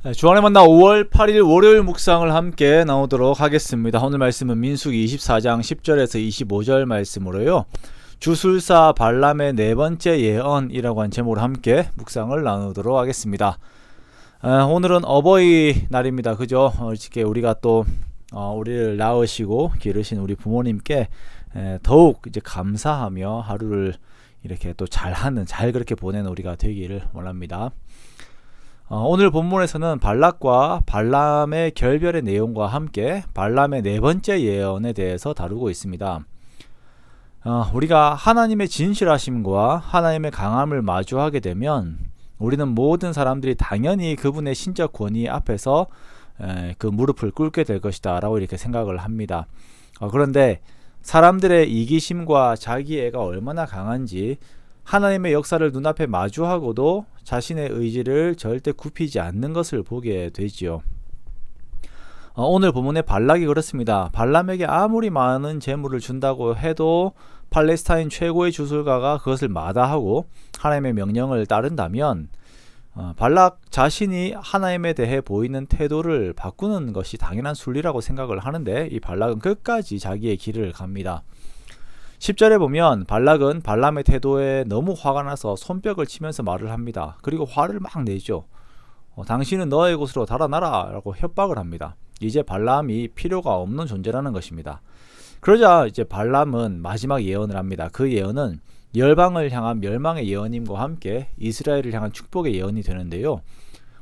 주안의 만나 5월 8일 월요일 묵상을 함께 나오도록 하겠습니다. 오늘 말씀은 민수기 24장 10절에서 25절 말씀으로요. 주술사 발람의 네 번째 예언이라고 한 제목으로 함께 묵상을 나누도록 하겠습니다. 오늘은 어버이날입니다. 그죠? 이렇게 우리가 또 우리를 낳으시고 기르신 우리 부모님께 더욱 이제 감사하며 하루를 이렇게 또 잘 그렇게 보내는 우리가 되기를 원합니다. 오늘 본문에서는 발락과 발람의 결별의 내용과 함께 발람의 네 번째 예언에 대해서 다루고 있습니다. 우리가 하나님의 진실하심과 하나님의 강함을 마주하게 되면 우리는 모든 사람들이 당연히 그분의 신적 권위 앞에서 그 무릎을 꿇게 될 것이다 라고 이렇게 생각을 합니다. 그런데 사람들의 이기심과 자기애가 얼마나 강한지 하나님의 역사를 눈앞에 마주하고도 자신의 의지를 절대 굽히지 않는 것을 보게 되지요. 오늘 본문의 발락이 그렇습니다. 발람에게 아무리 많은 재물을 준다고 해도 팔레스타인 최고의 주술가가 그것을 마다하고 하나님의 명령을 따른다면 발락 자신이 하나님에 대해 보이는 태도를 바꾸는 것이 당연한 순리라고 생각을 하는데 이 발락은 끝까지 자기의 길을 갑니다. 10절에 보면 발락은 발람의 태도에 너무 화가 나서 손뼉을 치면서 말을 합니다. 그리고 화를 막 내죠. 당신은 너의 곳으로 달아나라 라고 협박을 합니다. 이제 발람이 필요가 없는 존재라는 것입니다. 그러자 이제 발람은 마지막 예언을 합니다. 그 예언은 열방을 향한 멸망의 예언임과 함께 이스라엘을 향한 축복의 예언이 되는데요.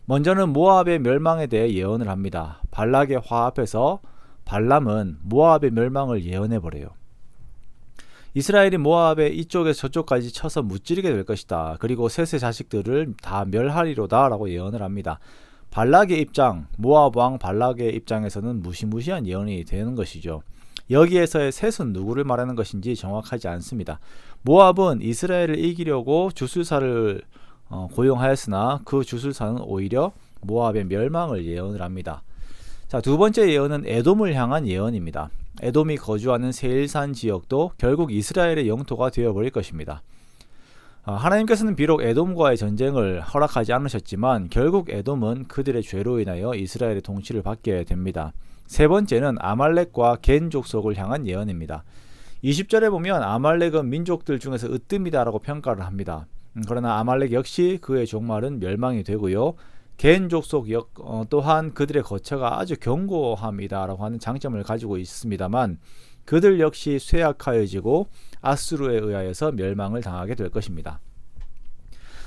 먼저는 모압의 멸망에 대해 예언을 합니다. 발락의 화 앞에서 발람은 모압의 멸망을 예언해버려요. 이스라엘이 모압의 이쪽에서 저쪽까지 쳐서 무찌르게 될 것이다. 그리고 셋의 자식들을 다 멸하리로다 라고 예언을 합니다. 발락의 입장, 모압 왕 발락의 입장에서는 무시무시한 예언이 되는 것이죠. 여기에서의 셋은 누구를 말하는 것인지 정확하지 않습니다. 모압은 이스라엘을 이기려고 주술사를 고용하였으나 그 주술사는 오히려 모압의 멸망을 예언을 합니다. 자, 두 번째 예언은 에돔을 향한 예언입니다. 에돔이 거주하는 세일산 지역도 결국 이스라엘의 영토가 되어버릴 것입니다. 하나님께서는 비록 에돔과의 전쟁을 허락하지 않으셨지만 결국 에돔은 그들의 죄로 인하여 이스라엘의 통치를 받게 됩니다. 세 번째는 아말렉과 겐 족속을 향한 예언입니다. 20절에 보면 아말렉은 민족들 중에서 으뜸이다 라고 평가를 합니다. 그러나 아말렉 역시 그의 종말은 멸망이 되고요. 겐 족속 또한 그들의 거처가 아주 견고함이다 라고 하는 장점을 가지고 있습니다만 그들 역시 쇠약하여지고 아수르에 의하여서 멸망을 당하게 될 것입니다.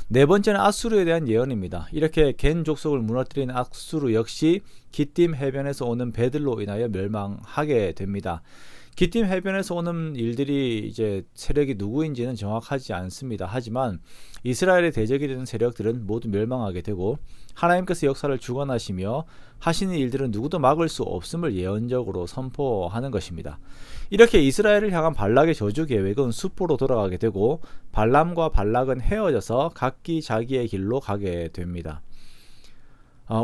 네 번째는 아수르에 대한 예언입니다. 이렇게 겐 족속을 무너뜨린 아수르 역시 기띔 해변에서 오는 배들로 인하여 멸망하게 됩니다. 기띔 해변에서 오는 일들이 이제 세력이 누구인지는 정확하지 않습니다. 하지만 이스라엘의 대적이 되는 세력들은 모두 멸망하게 되고 하나님께서 역사를 주관하시며 하시는 일들은 누구도 막을 수 없음을 예언적으로 선포하는 것입니다. 이렇게 이스라엘을 향한 발락의 저주 계획은 수포로 돌아가게 되고 발람과 발락은 헤어져서 각기 자기의 길로 가게 됩니다.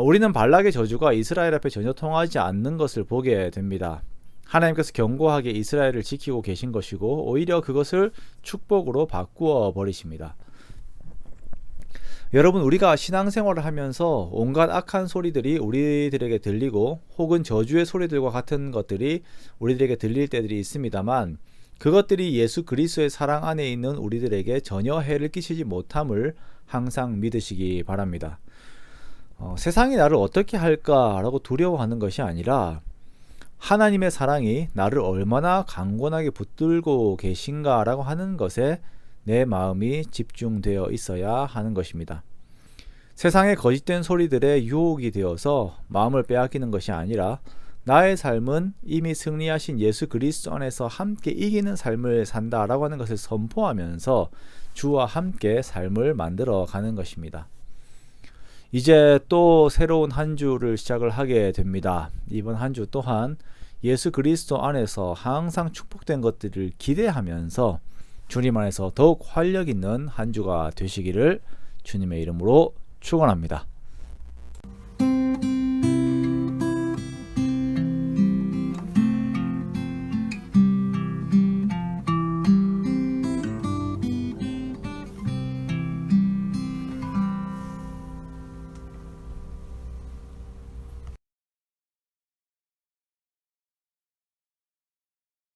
우리는 발락의 저주가 이스라엘 앞에 전혀 통하지 않는 것을 보게 됩니다. 하나님께서 견고하게 이스라엘을 지키고 계신 것이고 오히려 그것을 축복으로 바꾸어 버리십니다. 여러분, 우리가 신앙생활을 하면서 온갖 악한 소리들이 우리들에게 들리고 혹은 저주의 소리들과 같은 것들이 우리들에게 들릴 때들이 있습니다만 그것들이 예수 그리스도의 사랑 안에 있는 우리들에게 전혀 해를 끼치지 못함을 항상 믿으시기 바랍니다. 세상이 나를 어떻게 할까라고 두려워하는 것이 아니라 하나님의 사랑이 나를 얼마나 강건하게 붙들고 계신가라고 하는 것에 내 마음이 집중되어 있어야 하는 것입니다. 세상의 거짓된 소리들에 유혹이 되어서 마음을 빼앗기는 것이 아니라 나의 삶은 이미 승리하신 예수 그리스도 안에서 함께 이기는 삶을 산다라고 하는 것을 선포하면서 주와 함께 삶을 만들어 가는 것입니다. 이제 또 새로운 한 주를 시작을 하게 됩니다. 이번 한 주 또한 예수 그리스도 안에서 항상 축복된 것들을 기대하면서 주님 안에서 더욱 활력 있는 한 주가 되시기를 주님의 이름으로 축원합니다.